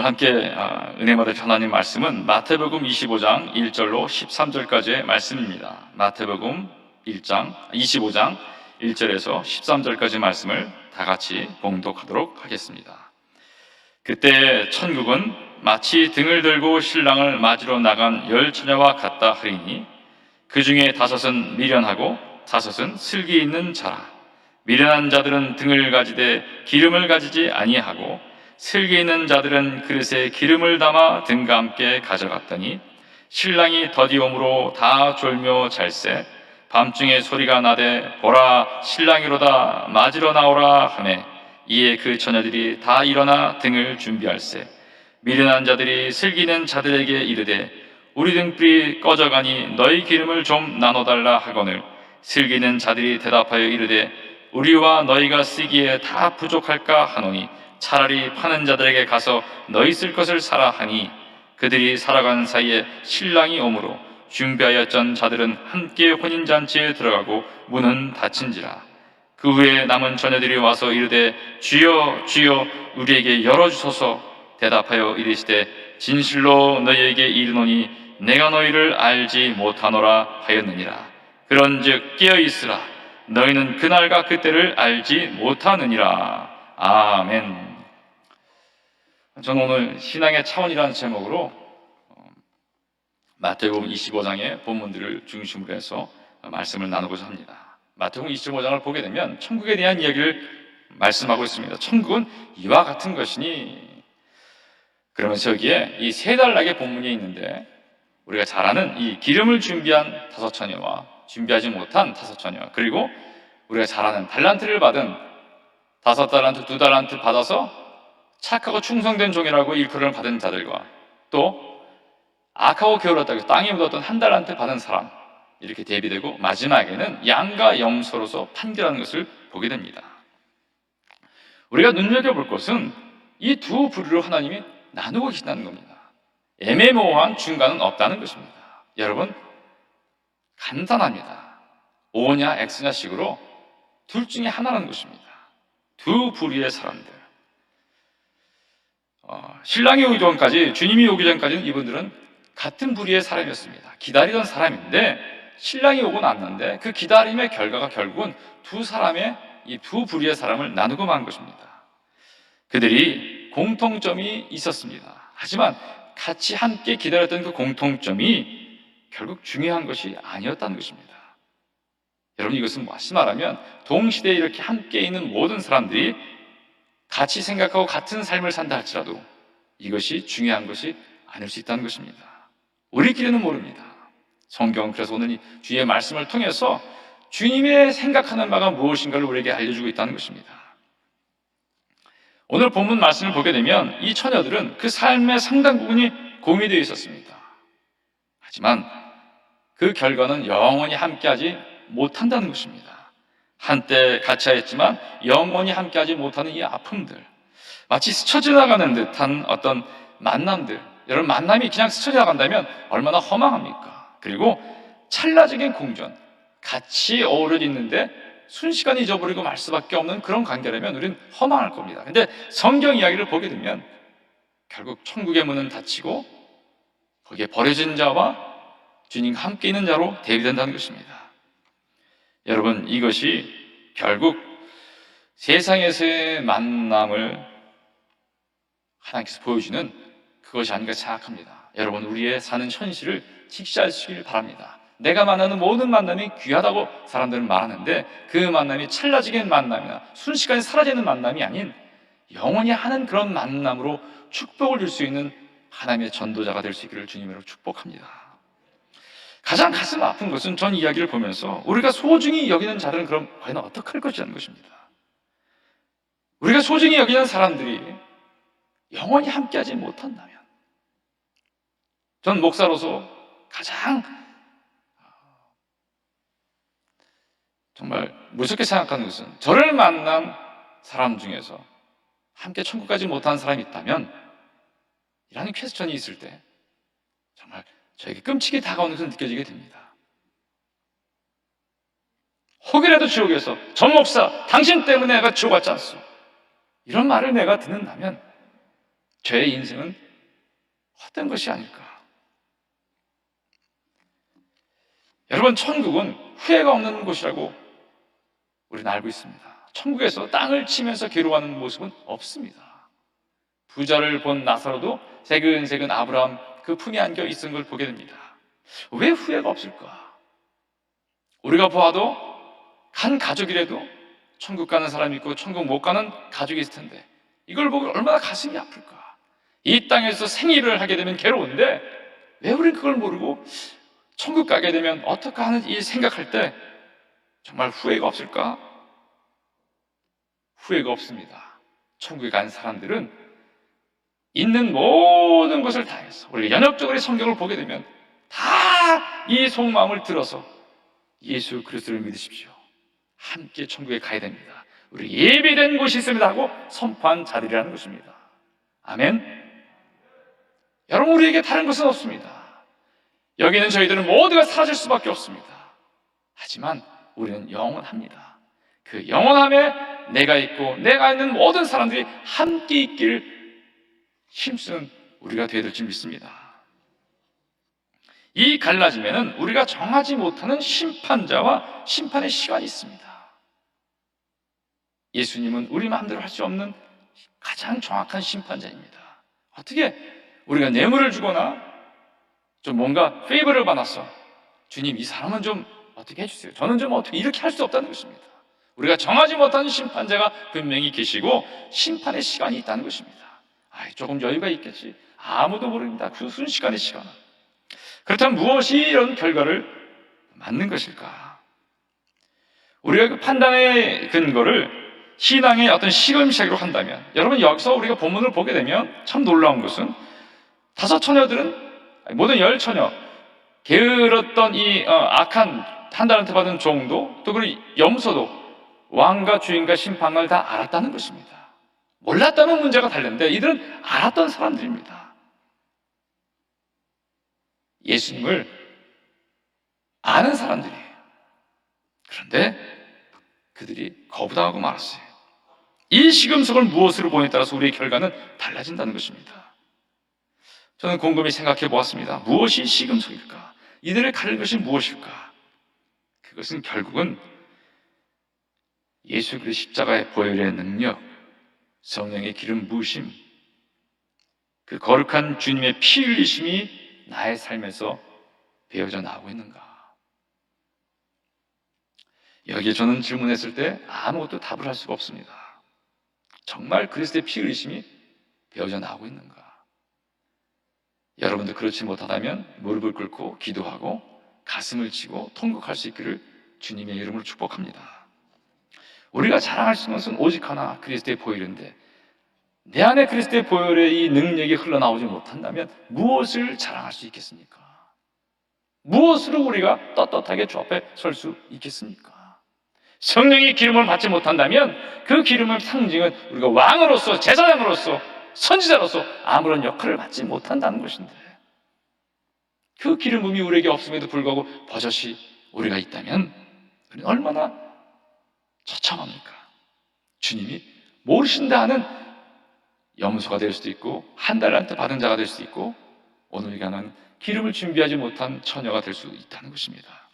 오늘 함께 은혜 받을 하나님 말씀은 마태복음 25장 1절로 13절까지의 말씀입니다. 마태복음 25장 1절에서 13절까지 말씀을 다 같이 봉독하도록 하겠습니다. 그때 천국은 마치 등을 들고 신랑을 맞으러 나간 10처녀와 같다 하리니 그 중에 5은 미련하고 5은 슬기 있는 자라. 미련한 자들은 등을 가지되 기름을 가지지 아니하고 슬기 있는 자들은 그릇에 기름을 담아 등과 함께 가져갔더니 신랑이 더디옴으로 다 졸며 잘새 밤중에 소리가 나되 보라 신랑이로다 맞으러 나오라 하매 이에 그 처녀들이 다 일어나 등을 준비할세 미련한 자들이 슬기 있는 자들에게 이르되 우리 등불이 꺼져가니 너희 기름을 좀 나눠달라 하거늘 슬기 있는 자들이 대답하여 이르되 우리와 너희가 쓰기에 다 부족할까 하노니 차라리 파는 자들에게 가서 너희 쓸 것을 사라 하니 그들이 살아간 사이에 신랑이 오므로 준비하였던 자들은 함께 혼인잔치에 들어가고 문은 닫힌지라. 그 후에 남은 처녀들이 와서 이르되 주여 주여 우리에게 열어주소서. 대답하여 이르시되 진실로 너희에게 이르노니 내가 너희를 알지 못하노라 하였느니라. 그런즉 깨어있으라. 너희는 그날과 그때를 알지 못하느니라. 아멘. 저는 오늘 신앙의 차원이라는 제목으로 마태복음 25장의 본문들을 중심으로 해서 말씀을 나누고자 합니다. 마태복음 25장을 보게 되면 천국에 대한 이야기를 말씀하고 있습니다. 천국은 이와 같은 것이니, 그러면서 여기에 이 세 단락의 본문이 있는데 우리가 잘 아는 이 기름을 준비한 5처녀와 준비하지 못한 5처녀, 그리고 우리가 잘 아는 달란트를 받은 5달란트, 2달란트 받아서 착하고 충성된 종이라고 일컬음을 받은 자들과 또 악하고 게을렀다고 해서 땅에 묻었던 1달란트 받은 사람, 이렇게 대비되고 마지막에는 양과 염소로서 판결하는 것을 보게 됩니다. 우리가 눈여겨볼 것은 이 두 부류로 하나님이 나누고 계신다는 겁니다. 애매모호한 중간은 없다는 것입니다. 여러분, 간단합니다. O냐 X냐 식으로 둘 중에 하나라는 것입니다. 두 부류의 사람들. 신랑이 오기 전까지, 주님이 오기 전까지는 이분들은 같은 부류의 사람이었습니다. 기다리던 사람인데 신랑이 오고 났는데 그 기다림의 결과가 결국은 두 사람의, 이 두 부류의 사람을 나누고 만 것입니다. 그들이 공통점이 있었습니다. 하지만 같이 함께 기다렸던 그 공통점이 결국 중요한 것이 아니었다는 것입니다. 여러분, 이것은 다시 말하면 동시대에 이렇게 함께 있는 모든 사람들이 같이 생각하고 같은 삶을 산다 할지라도 이것이 중요한 것이 아닐 수 있다는 것입니다. 우리끼리는 모릅니다. 성경은 그래서 오늘 이 주의 말씀을 통해서 주님의 생각하는 바가 무엇인가를 우리에게 알려주고 있다는 것입니다. 오늘 본문 말씀을 보게 되면 이 처녀들은 그 삶의 상당 부분이 공유되어 있었습니다. 하지만 그 결과는 영원히 함께하지 못한다는 것입니다. 한때 같이 하였지만 영원히 함께하지 못하는 이 아픔들, 마치 스쳐 지나가는 듯한 어떤 만남들, 여러분, 만남이 그냥 스쳐 지나간다면 얼마나 허망합니까? 그리고 찰나적인 공존, 같이 어우러져 있는데 순식간에 잊어버리고 말 수밖에 없는 그런 관계라면 우리는 허망할 겁니다. 근데 성경 이야기를 보게 되면 결국 천국의 문은 닫히고 거기에 버려진 자와 주님과 함께 있는 자로 대비된다는 것입니다. 여러분, 이것이 결국 세상에서의 만남을 하나님께서 보여주는 그것이 아닌가 생각합니다. 여러분, 우리의 사는 현실을 직시하시길 바랍니다. 내가 만나는 모든 만남이 귀하다고 사람들은 말하는데 그 만남이 찰나적인 만남이나 순식간에 사라지는 만남이 아닌 영원히 하는 그런 만남으로 축복을 줄 수 있는 하나님의 전도자가 될 수 있기를 주님으로 축복합니다. 가장 가슴 아픈 것은 전 이야기를 보면서 우리가 소중히 여기는 자들은 그럼 과연 어떻게 할 것이라는 것입니다. 우리가 소중히 여기는 사람들이 영원히 함께하지 못한다면, 전 목사로서 가장 정말 무섭게 생각하는 것은 저를 만난 사람 중에서 함께 천국 가지 못한 사람이 있다면 이라는 퀘스천이 있을 때 정말 저에게 끔찍이 다가오는 것을 느껴지게 됩니다. 혹이라도 지옥에서 전 목사 당신 때문에 내가 지옥 왔지 않소, 이런 말을 내가 듣는다면 죄의 인생은 헛된 것이 아닐까. 여러분, 천국은 후회가 없는 곳이라고 우리는 알고 있습니다. 천국에서 땅을 치면서 괴로워하는 모습은 없습니다. 부자를 본 나사로도 새근새근 아브라함 그 품에 안겨 있은 걸 보게 됩니다. 왜 후회가 없을까? 우리가 보아도 간 가족이라도 천국 가는 사람이 있고 천국 못 가는 가족이 있을 텐데 이걸 보고 얼마나 가슴이 아플까? 이 땅에서 생일을 하게 되면 괴로운데 왜 우리는 그걸 모르고 천국 가게 되면 어떨까 하는 이 생각할 때 정말 후회가 없을까? 후회가 없습니다. 천국에 간 사람들은 있는 모든 것을 다해서 우리가 연역적으로 성경을 보게 되면 다 이 속마음을 들어서 예수 그리스도를 믿으십시오. 함께 천국에 가야 됩니다. 우리 예비된 곳이 있습니다 하고 선포한 자들이라는 것입니다. 아멘. 여러분, 우리에게 다른 것은 없습니다. 여기는 저희들은 모두가 사라질 수밖에 없습니다. 하지만 우리는 영원합니다. 그 영원함에 내가 있고 내가 있는 모든 사람들이 함께 있기를 힘쓰는 우리가 되어야 될 줄 믿습니다. 이 갈라짐에는 우리가 정하지 못하는 심판자와 심판의 시간이 있습니다. 예수님은 우리 마음대로 할 수 없는 가장 정확한 심판자입니다. 어떻게 우리가 뇌물을 주거나 좀 뭔가 페이버를 받았어, 주님 이 사람은 좀 어떻게 해주세요, 저는 좀 어떻게 이렇게 할 수 없다는 것입니다. 우리가 정하지 못하는 심판자가 분명히 계시고 심판의 시간이 있다는 것입니다. 조금 여유가 있겠지, 아무도 모릅니다. 그 순식간의 시간은. 그렇다면 무엇이 이런 결과를 맞는 것일까? 우리가 그 판단의 근거를 신앙의 어떤 시금시작으로 한다면, 여러분 여기서 우리가 본문을 보게 되면 참 놀라운 것은 다섯 처녀들은, 모든 열 처녀, 게으렀던 이 악한 한 달한테 받은 종도, 또 그리고 염소도 왕과 주인과 심판을 다 알았다는 것입니다. 몰랐다는 문제가 달렸는데 이들은 알았던 사람들입니다. 예수님을 아는 사람들이에요. 그런데 그들이 거부당하고 말았어요. 이 시금석을 무엇으로 보느냐에 따라서 우리의 결과는 달라진다는 것입니다. 저는 곰곰이 생각해 보았습니다. 무엇이 시금석일까? 이들을 가릴 것이 무엇일까? 그것은 결국은 예수 그리스도 십자가의 보혈의 능력, 성령의 기름 부으심, 그 거룩한 주님의 피 흘리심이 나의 삶에서 배어져 나오고 있는가? 여기에 저는 질문했을 때 아무것도 답을 할 수가 없습니다. 정말 그리스도의 피 흘리심이 배어져 나오고 있는가? 여러분도 그렇지 못하다면 무릎을 꿇고 기도하고 가슴을 치고 통곡할 수 있기를 주님의 이름으로 축복합니다. 우리가 자랑할 수 있는 것은 오직 하나, 그리스도의 보혈인데 내 안에 그리스도의 보혈의 이 능력이 흘러나오지 못한다면 무엇을 자랑할 수 있겠습니까? 무엇으로 우리가 떳떳하게 주 앞에 설 수 있겠습니까? 성령의 기름을 받지 못한다면 그 기름을 상징은 우리가 왕으로서, 제사장으로서, 선지자로서 아무런 역할을 받지 못한다는 것인데, 그 기름 부음이 우리에게 없음에도 불구하고 버젓이 우리가 있다면 우리는 얼마나 처참합니까? 주님이 모르신다 하는 염소가 될 수도 있고 한 달한테 받은 자가 될 수도 있고 오늘 우리가는 기름을 준비하지 못한 처녀가 될 수 있다는 것입니다.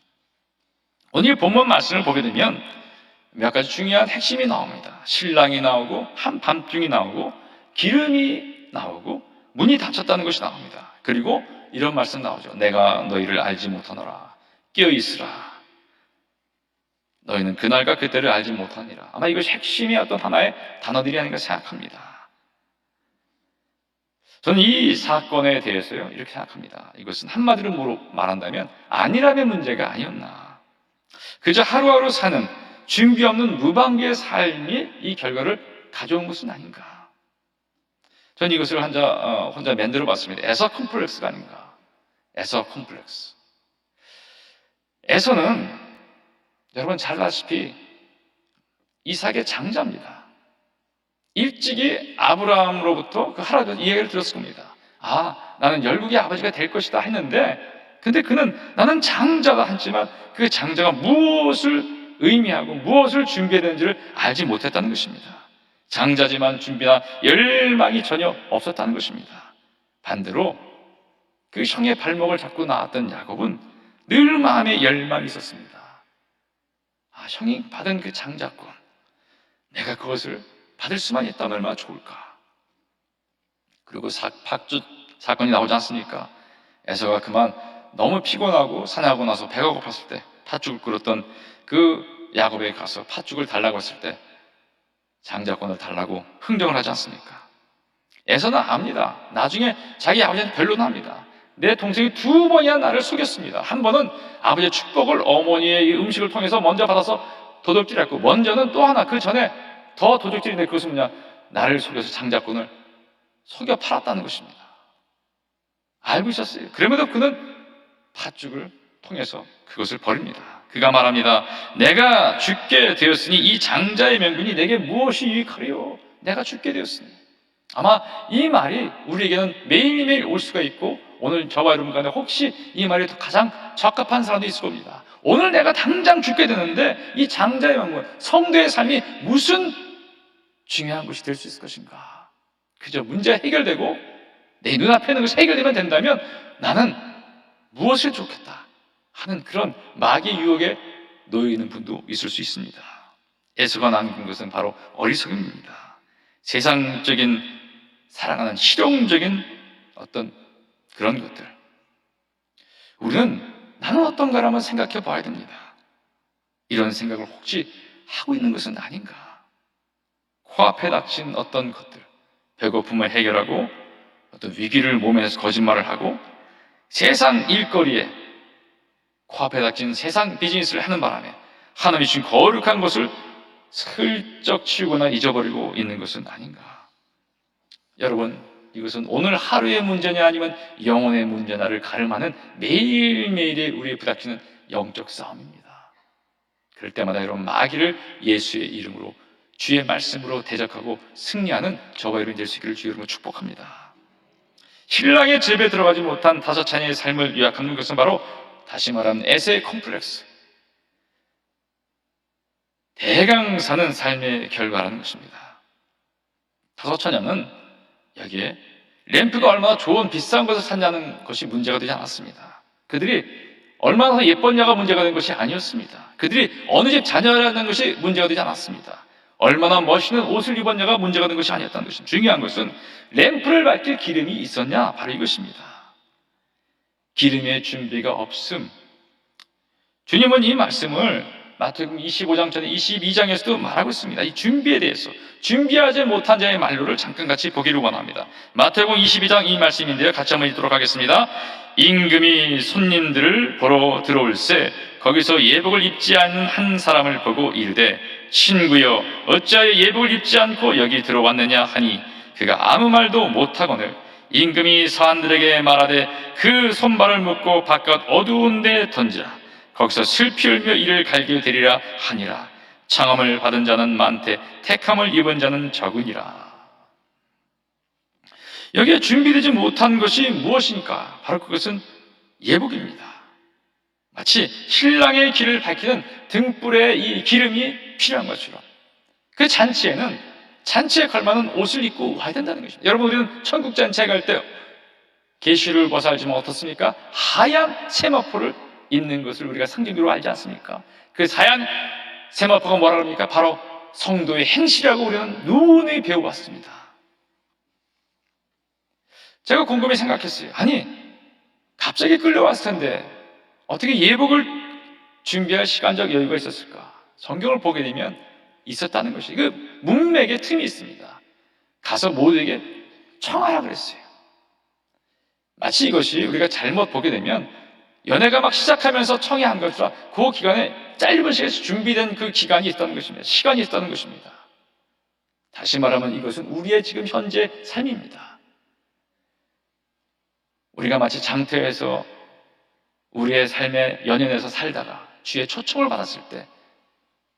오늘 본문 말씀을 보게 되면 몇 가지 중요한 핵심이 나옵니다. 신랑이 나오고 한밤중이 나오고 기름이 나오고 문이 닫혔다는 것이 나옵니다. 그리고 이런 말씀 나오죠. 내가 너희를 알지 못하노라. 깨어있으라. 너희는 그날과 그때를 알지 못하니라. 아마 이것이 핵심의 어떤 하나의 단어들이 아닌가 생각합니다. 저는 이 사건에 대해서요 이렇게 생각합니다. 이것은 한마디로 말한다면 안일함의 문제가 아니었나. 그저 하루하루 사는 준비 없는 무방비의 삶이 이 결과를 가져온 것은 아닌가. 저는 이것을 혼자 만들어 봤습니다. 에서 컴플렉스가 아닌가. 에서 컴플렉스. 에서는 여러분 잘 아시다시피 이삭의 장자입니다. 일찍이 아브라함으로부터 그 할아버지 이야기를 들었을 겁니다. 나는 열국의 아버지가 될 것이다 했는데, 근데 그는 나는 장자가 했지만 그 장자가 무엇을 의미하고 무엇을 준비해야 되는지를 알지 못했다는 것입니다. 장자지만 준비나 열망이 전혀 없었다는 것입니다. 반대로 그 형의 발목을 잡고 나왔던 야곱은 늘 마음에 열망이 있었습니다. 형이 받은 그 장자권, 내가 그것을 받을 수만 있다면 얼마나 좋을까. 그리고 팥죽 사건이 나오지 않습니까? 에서가 그만 너무 피곤하고 사냥하고 나서 배가 고팠을 때 팥죽을 끓였던 그 야곱에게 가서 팥죽을 달라고 했을 때 장자권을 달라고 흥정을 하지 않습니까? 에서는 압니다. 나중에 자기 아버지한테 변론합니다. 내 동생이 2번이나 나를 속였습니다. 한 번은 아버지의 축복을 어머니의 음식을 통해서 먼저 받아서 도둑질했고, 먼저는 또 하나 그 전에 더 도둑질인데 그것은 뭐냐, 나를 속여서 장자권을 속여 팔았다는 것입니다. 알고 있었어요. 그럼에도 그는 팥죽을 통해서 그것을 버립니다. 그가 말합니다. 내가 죽게 되었으니 이 장자의 명분이 내게 무엇이 유익하리요? 내가 죽게 되었으니. 아마 이 말이 우리에게는 매일매일 올 수가 있고, 오늘 저와 여러분 간에 혹시 이 말이 가장 적합한 사람도 있을 겁니다. 오늘 내가 당장 죽게 되는데 이 장자의 명분, 성도의 삶이 무슨 중요한 것이 될 수 있을 것인가? 그저 문제가 해결되고 내 눈앞에 있는 것이 해결되면 된다면 나는 무엇을 좋겠다 하는 그런 마귀의 유혹에 놓여 있는 분도 있을 수 있습니다. 에서가 남긴 것은 바로 어리석음입니다. 세상적인 사랑하는 실용적인 어떤 그런 것들, 우리는 나는 어떤가를 한번 생각해 봐야 됩니다. 이런 생각을 혹시 하고 있는 것은 아닌가? 코앞에 닥친 어떤 것들, 배고픔을 해결하고 어떤 위기를 모면해서 거짓말을 하고 세상 일거리에 코앞에 닥친 세상 비즈니스를 하는 바람에 하나님이 주신 거룩한 것을 슬쩍 치우거나 잊어버리고 있는 것은 아닌가? 여러분, 이것은 오늘 하루의 문제냐 아니면 영혼의 문제냐를 가름하는 매일매일의 우리의 부닥치는 영적 싸움입니다. 그럴 때마다 여러분, 마귀를 예수의 이름으로 주의 말씀으로 대적하고 승리하는 저와 여러분 될 수 있기를 주의 이름으로 축복합니다. 신랑의 집에 들어가지 못한 5자녀의 삶을 요약하는 것은 바로 다시 말하면 에세의 콤플렉스, 대강 사는 삶의 결과라는 것입니다. 5자녀는 여기에 램프가 얼마나 좋은 비싼 것을 샀냐는 것이 문제가 되지 않았습니다. 그들이 얼마나 예뻤냐가 문제가 된 것이 아니었습니다. 그들이 어느 집 자녀라는 것이 문제가 되지 않았습니다. 얼마나 멋있는 옷을 입었냐가 문제가 된 것이 아니었다는 것입니다. 중요한 것은 램프를 밝힐 기름이 있었냐, 바로 이것입니다. 기름의 준비가 없음. 주님은 이 말씀을 마태복음 25장 전에 22장에서도 말하고 있습니다. 이 준비에 대해서, 준비하지 못한 자의 만류를 잠깐 같이 보기를 원합니다. 마태복음 22장 이 말씀인데요, 같이 한번 읽도록 하겠습니다. 임금이 손님들을 보러 들어올세 거기서 예복을 입지 않는 한 사람을 보고 이르되 친구여 어찌하여 예복을 입지 않고 여기 들어왔느냐 하니 그가 아무 말도 못하거늘 임금이 사람들에게 말하되 그 손발을 묶고 바깥 어두운 데 던지라. 거기서 슬피 울며 이를 갈게 되리라 하니라. 창함을 받은 자는 많되 택함을 입은 자는 적으니라. 여기에 준비되지 못한 것이 무엇입니까? 바로 그것은 예복입니다. 마치 신랑의 길을 밝히는 등불에 이 기름이 필요한 것처럼 그 잔치에는 잔치에 걸맞는 옷을 입고 와야 된다는 것입니다. 여러분, 우리는 천국 잔치에 갈 때 계시를 벗어 알지만 어떻습니까? 하얀 세마포를 입는 것을 우리가 상징으로 알지 않습니까? 그 하얀 세마포가 뭐라 그럽니까? 바로 성도의 행실이라고 우리는 누누이 배워왔습니다. 제가 곰곰이 생각했어요. 아니, 갑자기 끌려왔을 텐데 어떻게 예복을 준비할 시간적 여유가 있었을까? 성경을 보게 되면 있었다는 것이, 그 문맥에 틈이 있습니다. 가서 모두에게 청하라 그랬어요. 마치 이것이 우리가 잘못 보게 되면 연애가 막 시작하면서 청해한 것이라 그 기간에 짧은 시간에서 준비된 그 기간이 있다는 것입니다. 시간이 있다는 것입니다. 다시 말하면 이것은 우리의 지금 현재 삶입니다. 우리가 마치 장태에서 우리의 삶의 연연에서 살다가 주의 초청을 받았을 때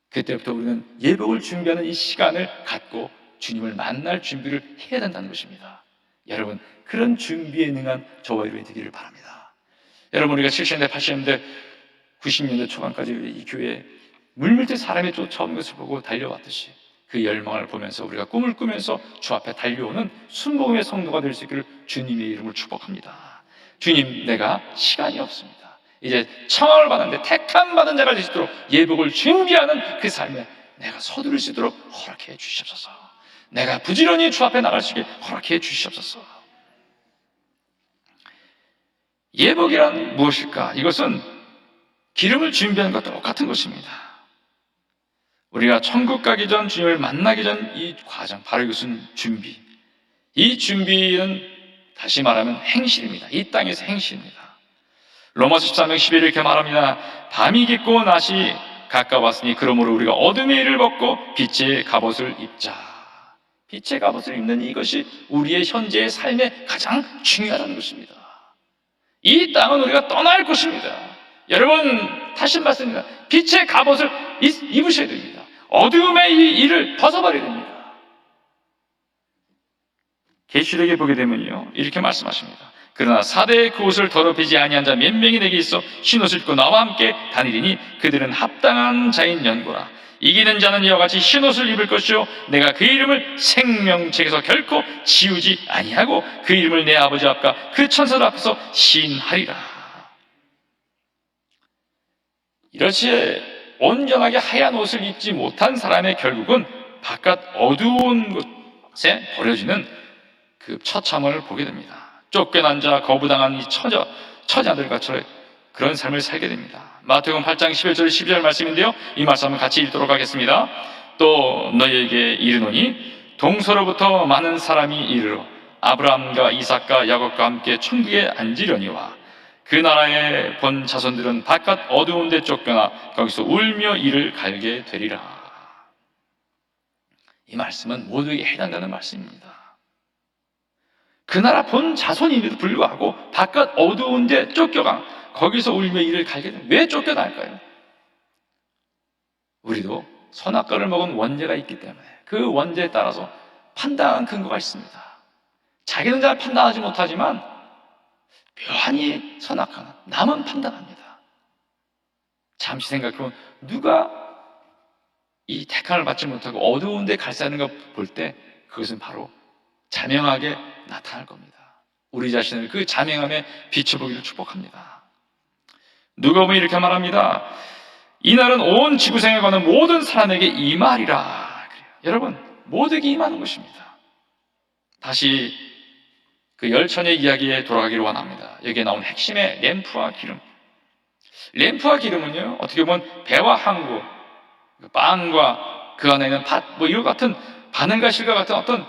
그때부터 우리는 예복을 준비하는 이 시간을 갖고 주님을 만날 준비를 해야 된다는 것입니다. 여러분, 그런 준비에 능한 저와 여러분이 되기를 바랍니다. 여러분, 우리가 70년대, 80년대, 90년대 초반까지 이 교회에 물밀듯 사람이 쫓아오는 것을 보고 달려왔듯이 그 열망을 보면서 우리가 꿈을 꾸면서 주 앞에 달려오는 순복음의 성도가 될 수 있기를 주님의 이름을 축복합니다. 주님, 내가 시간이 없습니다. 이제 청함을 받는데 택함 받은 자가 될 수 있도록 예복을 준비하는 그 삶에 내가 서두를 수 있도록 허락해 주시옵소서. 내가 부지런히 주 앞에 나갈 수 있게 허락해 주시옵소서. 예복이란 무엇일까? 이것은 기름을 준비하는 것과 똑같은 것입니다. 우리가 천국 가기 전, 주님을 만나기 전 이 과정, 바로 이것은 준비. 이 준비는 다시 말하면 행실입니다. 이 땅에서 행실입니다. 로마서 13장 11절 이렇게 말합니다. 밤이 깊고 낮이 가까웠으니 그러므로 우리가 어둠의 일을 벗고 빛의 갑옷을 입자. 빛의 갑옷을 입는 이것이 우리의 현재의 삶에 가장 중요하다는 것입니다. 이 땅은 우리가 떠날 것입니다. 여러분, 다시 말씀드립니다. 빛의 갑옷을 입으셔야 됩니다. 어두움의 이 일을 벗어버려야 됩니다. 계시록에 보게 되면요, 이렇게 말씀하십니다. 그러나 사대의 그 옷을 더럽히지 아니한 자 몇 명이 내게 있어 흰 옷을 입고 나와 함께 다니리니 그들은 합당한 자인 연고라. 이기는 자는 이와 같이 흰 옷을 입을 것이요 내가 그 이름을 생명책에서 결코 지우지 아니하고 그 이름을 내 아버지 앞과 그 천사들 앞에서 시인하리라. 이렇게 온전하게 하얀 옷을 입지 못한 사람의 결국은 바깥 어두운 곳에 버려지는 그 처참을 보게 됩니다. 쫓겨난 자, 거부당한 이 처자들과처럼 그런 삶을 살게 됩니다. 마태복음 8장 11절 12절 말씀인데요, 이 말씀을 같이 읽도록 하겠습니다. 또 너희에게 이르노니 동서로부터 많은 사람이 이르러 아브라함과 이삭과 야곱과 함께 천국에 앉으려니와 그 나라에 본 자손들은 바깥 어두운 데 쫓겨나 거기서 울며 이를 갈게 되리라. 이 말씀은 모두에게 해당되는 말씀입니다. 그 나라 본 자손임에도 불구하고 바깥 어두운 데 쫓겨가 거기서 울며 이를 갈게 되는. 왜 쫓겨날까요? 우리도 선악과를 먹은 원죄가 있기 때문에 그 원죄에 따라서 판단한 근거가 있습니다. 자기는 잘 판단하지 못하지만 묘하니 선악과는 남은 판단합니다. 잠시 생각해보면 누가 이 택함을 받지 못하고 어두운 데 갈사하는 걸 볼 때 그것은 바로 자명하게 나타날 겁니다. 우리 자신을 그 자명함에 비춰보기를 축복합니다. 누가복음에 이렇게 말합니다. 이날은 온 지구상에 가는 모든 사람에게 임하리라. 여러분, 모두에게 임하는 것입니다. 다시 그 열천의 이야기에 돌아가기를 원합니다. 여기에 나온 핵심의 램프와 기름. 램프와 기름은요, 어떻게 보면 배와 항구, 빵과 그 안에 있는 팥, 뭐 이와 같은 바늘과 실과 같은 어떤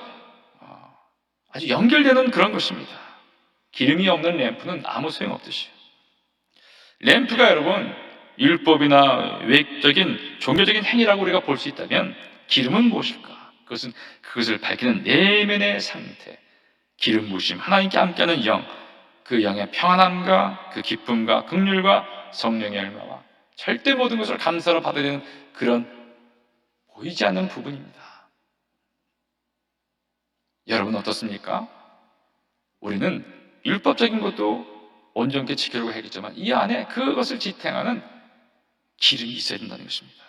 아주 연결되는 그런 것입니다. 기름이 없는 램프는 아무 소용없듯이요. 램프가 여러분 율법이나 외적인 종교적인 행위라고 우리가 볼 수 있다면 기름은 무엇일까? 그것은 그것을 밝히는 내면의 상태, 기름 부으심, 하나님께 함께하는 영, 그 영의 평안함과 그 기쁨과 긍휼과 성령의 열매와 절대 모든 것을 감사로 받아야 되는 그런 보이지 않는 부분입니다. 여러분 어떻습니까? 우리는 율법적인 것도 온전하게 지키려고 하겠지만 이 안에 그것을 지탱하는 기름이 있어야 된다는 것입니다.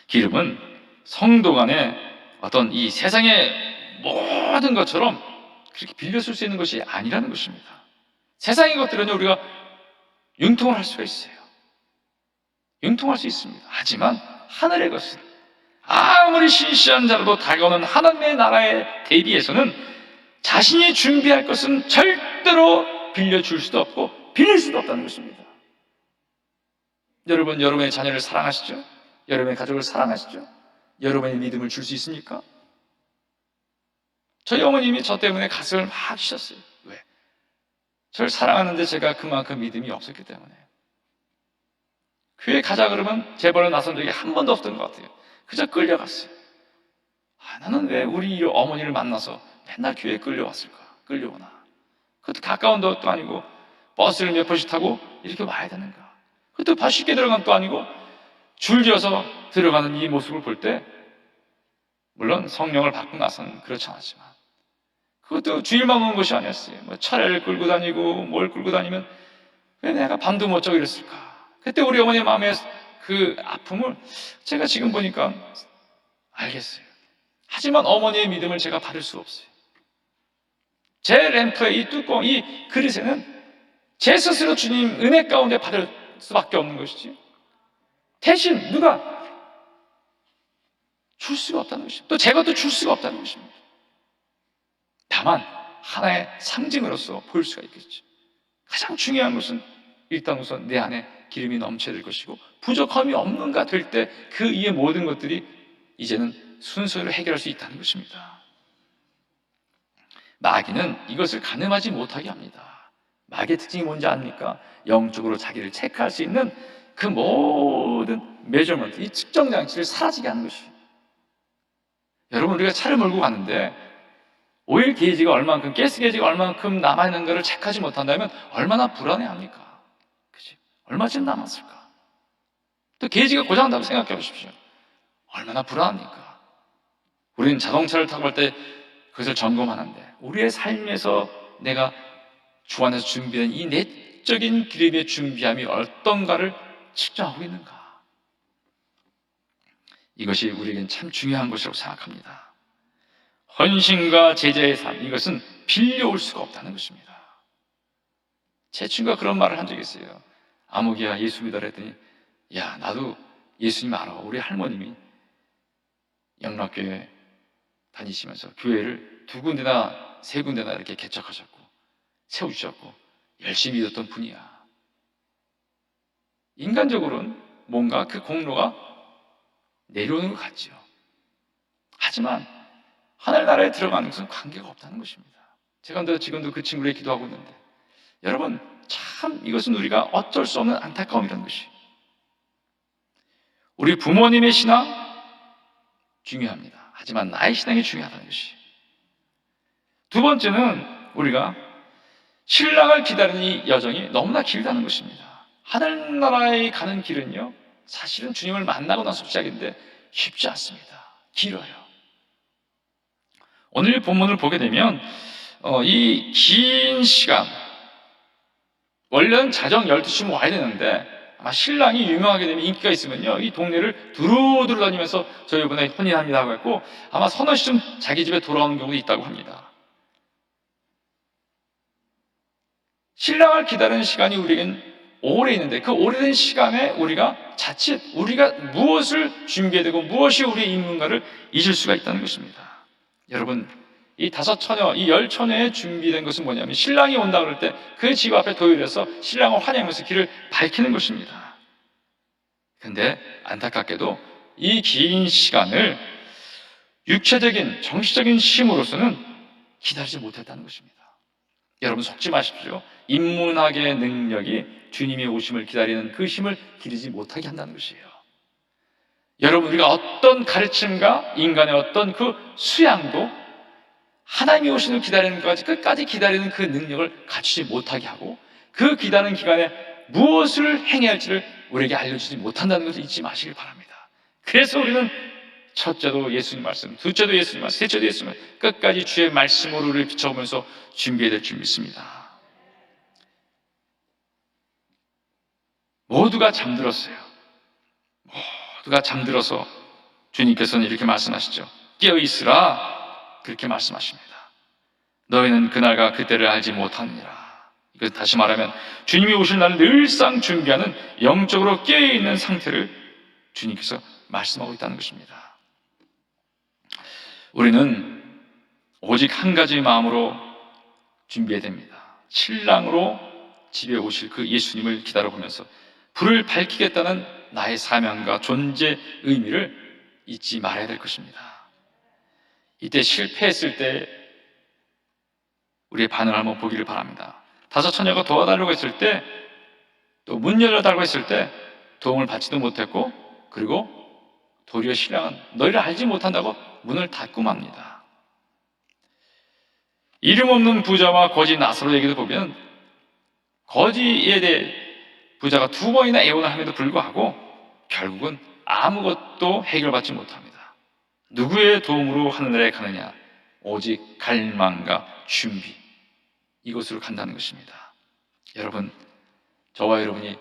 기름은 성도 간에 어떤 이 세상의 모든 것처럼 그렇게 빌려 쓸 수 있는 것이 아니라는 것입니다. 세상의 것들은 우리가 융통을 할 수가 있어요. 융통할 수 있습니다. 하지만 하늘의 것은 아무리 신실한 자라도 다가오는 하나님의 나라에 대비해서는 자신이 준비할 것은 절대로 빌려줄 수도 없고 빌릴 수도 없다는 것입니다. 여러분, 여러분의 자녀를 사랑하시죠? 여러분의 가족을 사랑하시죠? 여러분의 믿음을 줄 수 있습니까? 저희 어머님이 저 때문에 가슴을 막 치셨어요. 왜? 저를 사랑하는데 제가 그만큼 믿음이 없었기 때문에. 교회 가자 그러면 제 번호 나선 적이 한 번도 없던 것 같아요. 그저 끌려갔어요. 나는 왜 우리 어머니를 만나서 맨날 교회에 끌려왔을까? 끌려오나? 그것도 가까운 데도 아니고 버스를 몇 번씩 타고 이렇게 와야 되는가? 그것도 발 쉽게 들어간 것도 아니고 줄지어서 들어가는 이 모습을 볼 때 물론 성령을 받고 나서는 그렇지 않았지만 그것도 주일만 오는 것이 아니었어요. 뭐 차를 끌고 다니고 뭘 끌고 다니면 왜 내가 밤도 못 자고 이랬을까? 그때 우리 어머니 마음에 그 아픔을 제가 지금 보니까 알겠어요. 하지만 어머니의 믿음을 제가 받을 수 없어요. 제 램프의 이 뚜껑, 이 그릇에는 제 스스로 주님 은혜 가운데 받을 수밖에 없는 것이지 대신 누가 줄 수가 없다는 것입니다. 또 제가 또 줄 수가 없다는 것입니다. 다만 하나의 상징으로서 보일 수가 있겠죠. 가장 중요한 것은 일단 우선 내 안에 기름이 넘쳐야 될 것이고 부족함이 없는가 될 때 그 이의 모든 것들이 이제는 순서로 해결할 수 있다는 것입니다. 마귀는 이것을 가늠하지 못하게 합니다. 마귀의 특징이 뭔지 압니까? 영적으로 자기를 체크할 수 있는 그 모든 메저먼트, 이 측정 장치를 사라지게 하는 것이에요. 여러분, 우리가 차를 몰고 가는데 오일 게이지가 얼만큼, 가스 게이지가 얼만큼 남아있는가를 체크하지 못한다면 얼마나 불안해합니까? 그치? 얼마쯤 남았을까? 또 게이지가 고장난다고 생각해 보십시오. 얼마나 불안합니까? 우리는 자동차를 타고 갈 때 그것을 점검하는데 우리의 삶에서 내가 주 안에서 준비한 이 내적인 기름의 준비함이 어떤가를 측정하고 있는가? 이것이 우리에겐 참 중요한 것이라고 생각합니다. 헌신과 제자의 삶, 이것은 빌려올 수가 없다는 것입니다. 제 친구가 그런 말을 한 적이 있어요. 아무개야 예수 믿어라 했더니 야, 나도 예수님 알아. 우리 할머님이 영락교회 다니시면서 교회를 2군데나 3군데나 이렇게 개척하셨고 세우셨고 열심히 믿었던 분이야. 인간적으로는 뭔가 그 공로가 내려오는 것 같죠. 하지만 하늘나라에 들어가는 것은 관계가 없다는 것입니다. 제가 지금도 그 친구를 기도하고 있는데 여러분, 참 이것은 우리가 어쩔 수 없는 안타까움이라는 것이. 우리 부모님의 신앙 중요합니다. 하지만 나의 신앙이 중요하다는 것이. 두 번째는 우리가 신랑을 기다리는 이 여정이 너무나 길다는 것입니다. 하늘나라에 가는 길은요, 사실은 주님을 만나고 나서 시작인데 쉽지 않습니다. 길어요. 오늘 본문을 보게 되면 이 긴 시간, 원래는 자정 12시면 와야 되는데 아마 신랑이 유명하게 되면 인기가 있으면요, 이 동네를 두루두루 다니면서 저희 이번에 혼인합니다 하고 했고 아마 서너 시쯤 자기 집에 돌아오는 경우도 있다고 합니다. 신랑을 기다리는 시간이 우리에겐 오래 있는데 그 오래된 시간에 우리가 자칫 우리가 무엇을 준비해야 되고 무엇이 우리의 임무인가를 잊을 수가 있다는 것입니다. 여러분, 이 5 처녀, 이 10 처녀에 준비된 것은 뭐냐면 신랑이 온다 그럴 때 그 집 앞에 도열해서 신랑을 환영하면서 길을 밝히는 것입니다. 그런데 안타깝게도 이 긴 시간을 육체적인, 정신적인 힘으로서는 기다리지 못했다는 것입니다. 여러분, 속지 마십시오. 인문학의 능력이 주님의 오심을 기다리는 그 힘을 기르지 못하게 한다는 것이에요. 여러분, 우리가 어떤 가르침과 인간의 어떤 그 수양도 하나님이 오시는 기다리는 것까지 끝까지 기다리는 그 능력을 갖추지 못하게 하고 그 기다리는 기간에 무엇을 행해야 할지를 우리에게 알려주지 못한다는 것을 잊지 마시길 바랍니다. 그래서 우리는 첫째도 예수님 말씀, 둘째도 예수님 말씀, 셋째도 예수님 말씀, 끝까지 주의 말씀으로 우리를 비춰보면서 준비해야 될 줄 믿습니다. 모두가 잠들었어요. 모두가 잠들어서 주님께서는 이렇게 말씀하시죠. 깨어있으라, 그렇게 말씀하십니다. 너희는 그날과 그때를 알지 못하느니라. 이것 다시 말하면 주님이 오실 날을 늘상 준비하는 영적으로 깨어있는 상태를 주님께서 말씀하고 있다는 것입니다. 우리는 오직 한 가지 마음으로 준비해야 됩니다. 신랑으로 집에 오실 그 예수님을 기다려보면서 불을 밝히겠다는 나의 사명과 존재 의미를 잊지 말아야 될 것입니다. 이때 실패했을 때 우리의 반응을 한번 보기를 바랍니다. 5 처녀가 도와달라고 했을 때, 또 문 열어달라고 했을 때 도움을 받지도 못했고, 그리고 도리어 신랑은 너희를 알지 못한다고 문을 닫고 맙니다. 이름 없는 부자와 거지 나사로에게도 보면 거지에 대해 부자가 2번이나 애원을 함에도 불구하고 결국은 아무것도 해결받지 못합니다. 누구의 도움으로 하늘나라에 가느냐? 오직 갈망과 준비, 이곳으로 간다는 것입니다. 여러분, 저와 여러분이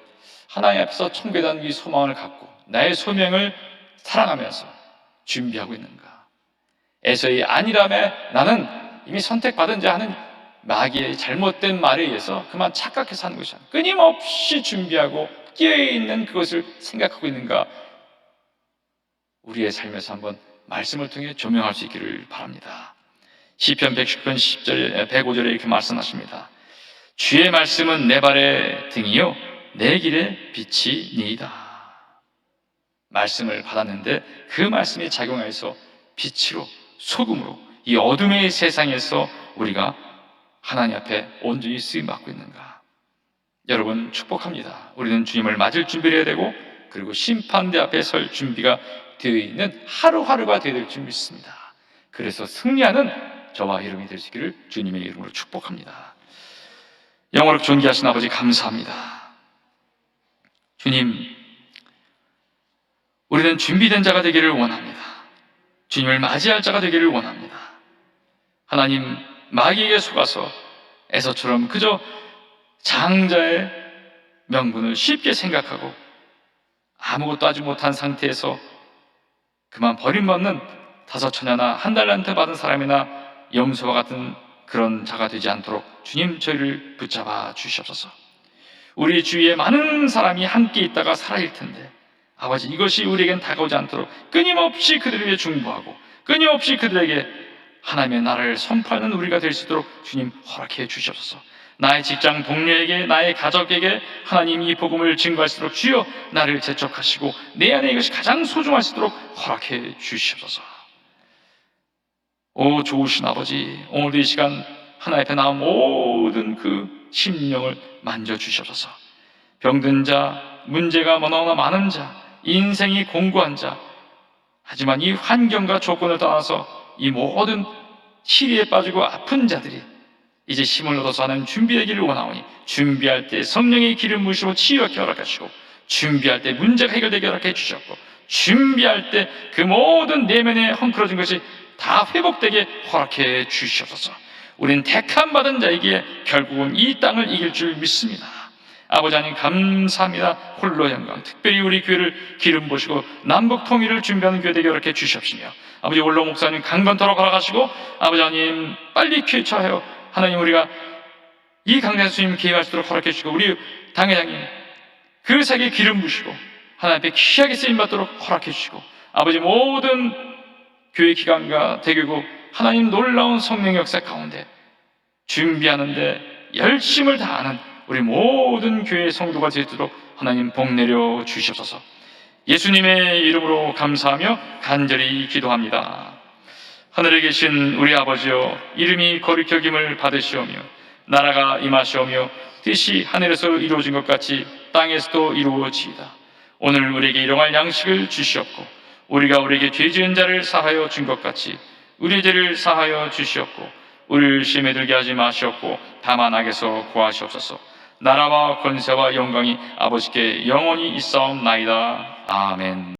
하나님 앞에서 청결한 이 소망을 갖고 나의 소명을 사랑하면서 준비하고 있는가? 에서의 아니라며 나는 이미 선택받은 자 하는 마귀의 잘못된 말에 의해서 그만 착각해서 하는 것이 아니라 끊임없이 준비하고 끼어있는 그것을 생각하고 있는가? 우리의 삶에서 한번 말씀을 통해 조명할 수 있기를 바랍니다. 시편 110편 10절 105절에 이렇게 말씀하십니다. 주의 말씀은 내 발의 등이요 내 길의 빛이니이다. 말씀을 받았는데 그 말씀이 작용해서 빛으로 소금으로 이 어둠의 세상에서 우리가 하나님 앞에 온전히 쓰임받고 있는가? 여러분 축복합니다. 우리는 주님을 맞을 준비를 해야 되고 그리고 심판대 앞에 설 준비가 되어 있는 하루하루가 되어야 될 줄 믿습니다. 그래서 승리하는 저와 여러분이 될 수 있기를 주님의 이름으로 축복합니다. 영원히 존귀하신 아버지 감사합니다. 주님, 우리는 준비된 자가 되기를 원합니다. 주님을 맞이할 자가 되기를 원합니다. 하나님, 마귀에게 속아서 에서처럼 그저 장자의 명분을 쉽게 생각하고 아무것도 하지 못한 상태에서 그만 버림받는 5처녀나 1달란트 받은 사람이나 염소와 같은 그런 자가 되지 않도록 주님 저희를 붙잡아 주시옵소서. 우리 주위에 많은 사람이 함께 있다가 살아일 텐데 아버지 이것이 우리에겐 다가오지 않도록 끊임없이 그들에게 중보하고 끊임없이 그들에게 하나님의 나라를 선포하는 우리가 될 수 있도록 주님 허락해 주시옵소서. 나의 직장 동료에게 나의 가족에게 하나님 이 복음을 증거할 수 있도록 주여 나를 재촉하시고 내 안에 이것이 가장 소중할 수 있도록 허락해 주시옵소서. 오 좋으신 아버지, 오늘도 이 시간 하나님 앞에 나온 모든 그 심령을 만져주시옵소서. 병든 자, 문제가 너무나 많은 자, 인생이 공고한 자, 하지만 이 환경과 조건을 떠나서 이 모든 시리에 빠지고 아픈 자들이 이제 힘을 얻어서 하는 준비되기를 원하오니 준비할 때 성령의 기름 부으시고 치유하게 허락하시고 준비할 때 문제가 해결되게 허락해 주셨고 준비할 때 그 모든 내면에 헝클어진 것이 다 회복되게 허락해 주시옵소서. 우린 택함 받은 자에게 결국은 이 땅을 이길 줄 믿습니다. 아버지 하나님 감사합니다. 홀로 영광, 특별히 우리 교회를 기름 부으시고 남북 통일을 준비하는 교회 되게 이렇게 주시옵시며 아버지 원로 목사님 강건토록 허락하시고 아버지 하나님 빨리 쾌차하여 하나님 우리가 이 강단에서 주님 기회할 수 있도록 허락해 주시고 우리 당회장님 그 세계에 기름 부으시고 하나님 앞에 귀하게 쓰임받도록 허락해 주시고 아버지 모든 교회 기관과 대교구 하나님 놀라운 성령 역사 가운데 준비하는데 열심을 다하는 우리 모든 교회 성도가 되도록 하나님 복 내려 주시옵소서. 예수님의 이름으로 감사하며 간절히 기도합니다. 하늘에 계신 우리 아버지여, 이름이 거룩히 여김을 받으시오며 나라가 임하시오며 뜻이 하늘에서 이루어진 것 같이 땅에서도 이루어지이다. 오늘 우리에게 일용할 양식을 주시옵고 우리가 우리에게 죄 지은 자를 사하여 준 것 같이 우리 죄를 사하여 주시옵고 우리를 시험에 들게 하지 마시옵고 다만 악에서 구하시옵소서. 나라와 권세와 영광이 아버지께 영원히 있사옵나이다. 아멘.